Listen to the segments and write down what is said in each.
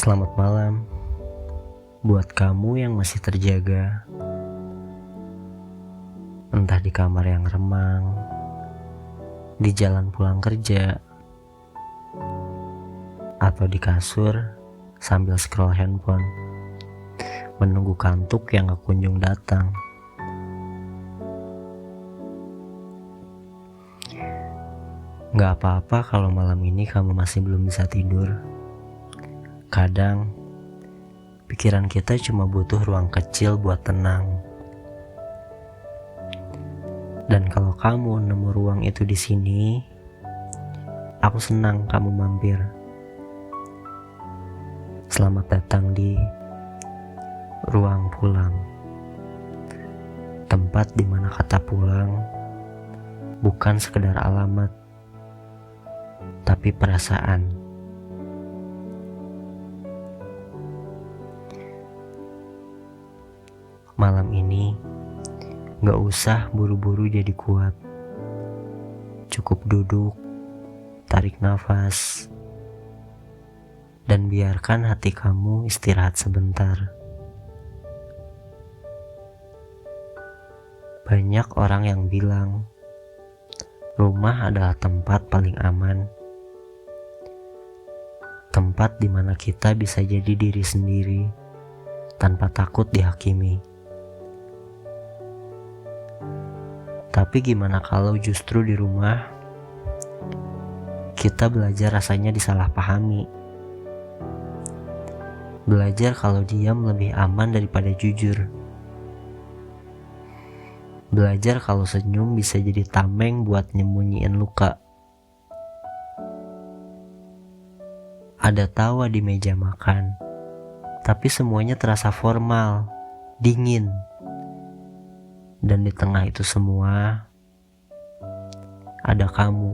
Selamat malam buat kamu yang masih terjaga, entah di kamar yang remang, di jalan pulang kerja, atau di kasur sambil scroll handphone, menunggu kantuk yang gak kunjung datang. Gak apa-apa kalau malam ini kamu masih belum bisa tidur. Kadang pikiran kita cuma butuh ruang kecil buat tenang. Dan kalau kamu nemu ruang itu di sini, aku senang kamu mampir. Selamat datang di ruang pulang. Tempat di mana kata pulang bukan sekedar alamat, tapi perasaan. Malam ini gak usah buru-buru jadi kuat. Cukup duduk, tarik nafas, dan biarkan hati kamu istirahat sebentar. Banyak orang yang bilang rumah adalah tempat paling aman, tempat di mana kita bisa jadi diri sendiri tanpa takut dihakimi. Tapi gimana kalau justru di rumah kita belajar rasanya disalahpahami, belajar kalau diam lebih aman daripada jujur, belajar kalau senyum bisa jadi tameng buat nyembunyiin luka. Ada tawa di meja makan, tapi semuanya terasa formal, dingin. Dan di tengah itu semua ada kamu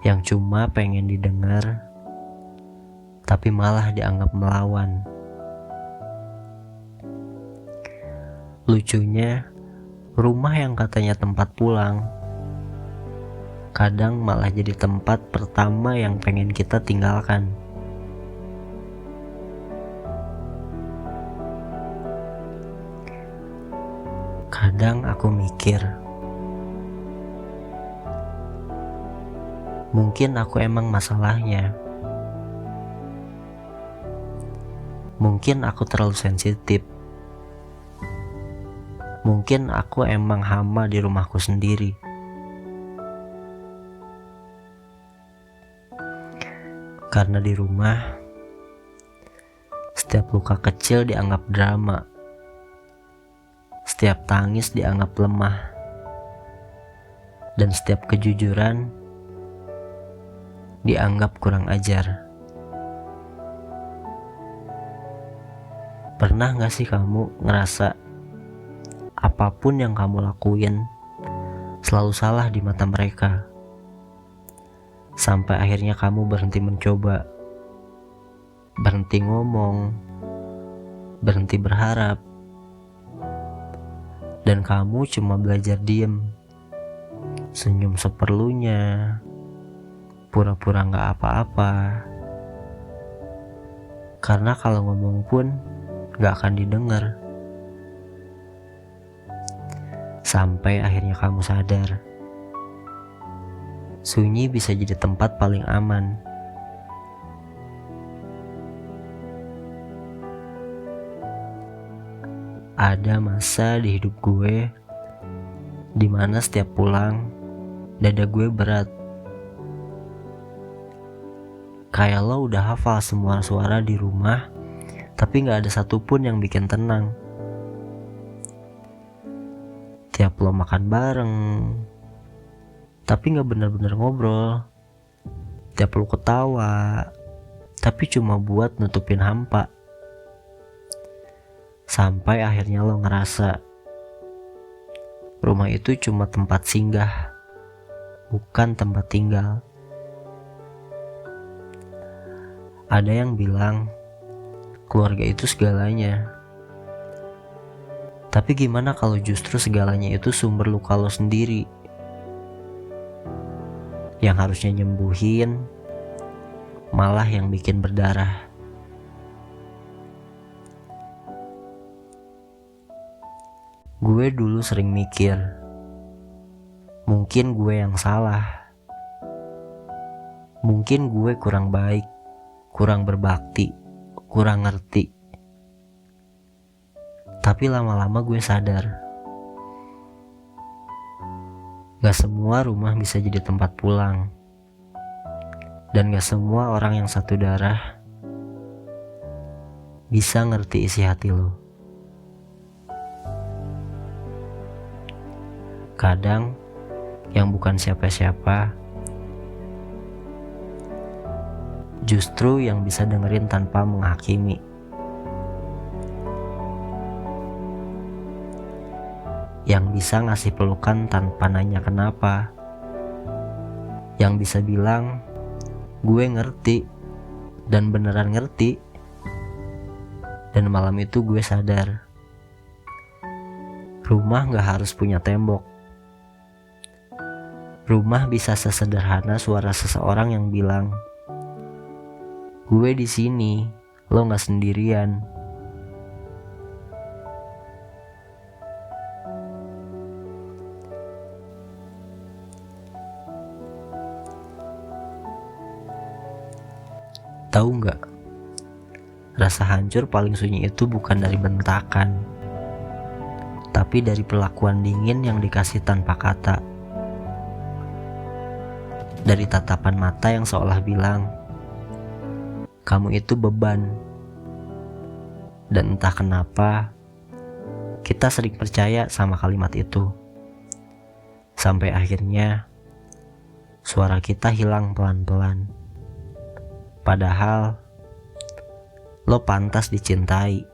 yang cuma pengen didengar, tapi malah dianggap melawan. Lucunya, rumah yang katanya tempat pulang kadang malah jadi tempat pertama yang pengen kita tinggalkan. Kadang aku mikir, mungkin aku emang masalahnya. Mungkin aku terlalu sensitif. Mungkin aku emang hama di rumahku sendiri. Karena di rumah, setiap luka kecil dianggap drama. Setiap tangis dianggap lemah, dan setiap kejujuran dianggap kurang ajar. Pernah gak sih kamu ngerasa apapun yang kamu lakuin selalu salah di mata mereka, sampai akhirnya kamu berhenti mencoba, berhenti ngomong, berhenti berharap, dan kamu cuma belajar diem, senyum seperlunya, pura-pura gak apa-apa. Karena kalau ngomong pun gak akan didengar. Sampai akhirnya kamu sadar, sunyi bisa jadi tempat paling aman. Ada masa di hidup gue dimana setiap pulang dada gue berat, kayak lo udah hafal semua suara di rumah, tapi gak ada satupun yang bikin tenang. Tiap lo makan bareng, tapi gak bener-bener ngobrol. Tiap lo ketawa, tapi cuma buat nutupin hampa. Sampai akhirnya lo ngerasa rumah itu cuma tempat singgah, bukan tempat tinggal. Ada yang bilang keluarga itu segalanya. Tapi gimana kalau justru segalanya itu sumber luka lo sendiri, yang harusnya nyembuhin malah yang bikin berdarah. Gue dulu sering mikir, mungkin gue yang salah. Mungkin gue kurang baik, kurang berbakti, kurang ngerti. Tapi lama-lama gue sadar, gak semua rumah bisa jadi tempat pulang. Dan gak semua orang yang satu darah bisa ngerti isi hati lo. Kadang yang bukan siapa-siapa justru yang bisa dengerin tanpa menghakimi. Yang bisa ngasih pelukan tanpa nanya kenapa. Yang bisa bilang, gue ngerti, dan beneran ngerti. Dan malam itu gue sadar, rumah gak harus punya tembok. Rumah bisa sesederhana suara seseorang yang bilang, gue di sini, lo gak sendirian. Tahu nggak? Rasa hancur paling sunyi itu bukan dari bentakan, tapi dari perlakuan dingin yang dikasih tanpa kata. Dari tatapan mata yang seolah bilang, kamu itu beban. Dan entah kenapa, kita sering percaya sama kalimat itu. Sampai akhirnya, suara kita hilang pelan-pelan. Padahal lo pantas dicintai.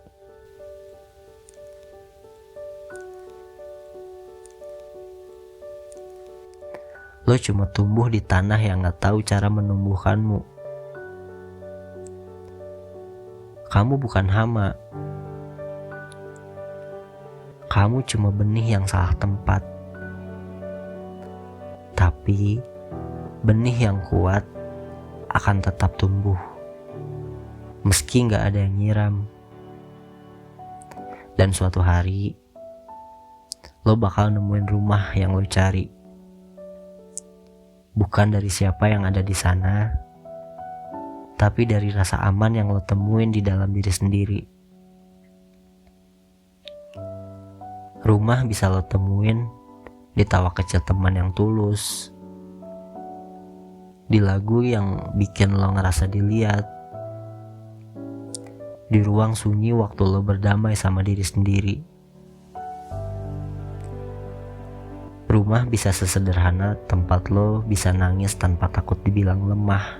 Lo cuma tumbuh di tanah yang gak tahu cara menumbuhkanmu. Kamu bukan hama. Kamu cuma benih yang salah tempat. Tapi benih yang kuat akan tetap tumbuh, meski gak ada yang nyiram. Dan suatu hari, lo bakal nemuin rumah yang lo cari. Bukan dari siapa yang ada di sana, tapi dari rasa aman yang lo temuin di dalam diri sendiri. Rumah bisa lo temuin di tawa kecil teman yang tulus, di lagu yang bikin lo ngerasa dilihat, di ruang sunyi waktu lo berdamai sama diri sendiri. Rumah bisa sesederhana tempat lo bisa nangis tanpa takut dibilang lemah,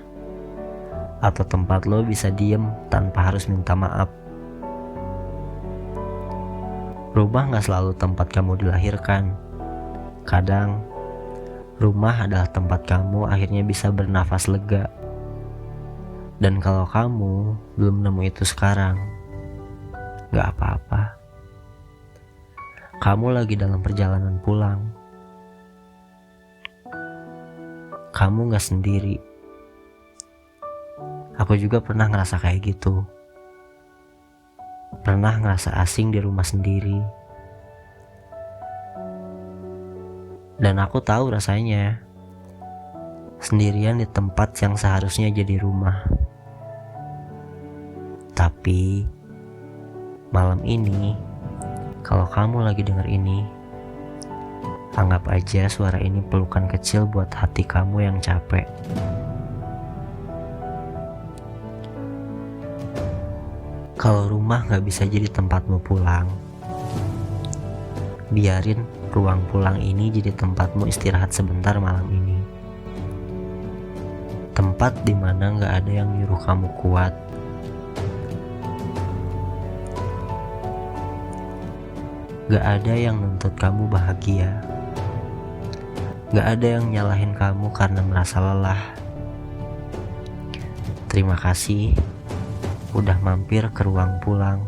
atau tempat lo bisa diem tanpa harus minta maaf. Rumah gak selalu tempat kamu dilahirkan. Kadang rumah adalah tempat kamu akhirnya bisa bernafas lega. Dan kalau kamu belum nemu itu sekarang, gak apa-apa. Kamu lagi dalam perjalanan pulang. Kamu gak sendiri. Aku juga pernah ngerasa kayak gitu. Pernah ngerasa asing di rumah sendiri. Dan aku tahu rasanya sendirian di tempat yang seharusnya jadi rumah. Tapi malam ini, kalau kamu lagi denger ini, anggap aja suara ini pelukan kecil buat hati kamu yang capek. Kalau rumah gak bisa jadi tempatmu pulang, biarin ruang pulang ini jadi tempatmu istirahat sebentar malam ini. Tempat dimana gak ada yang nyuruh kamu kuat. Gak ada yang nuntut kamu bahagia. Gak ada yang nyalahin kamu karena merasa lelah. Terima kasih udah mampir ke ruang pulang.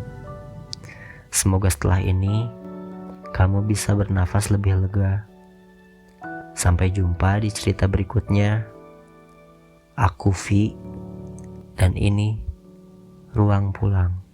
Semoga setelah ini kamu bisa bernafas lebih lega. Sampai jumpa di cerita berikutnya. Aku Vi, Dan ini ruang pulang.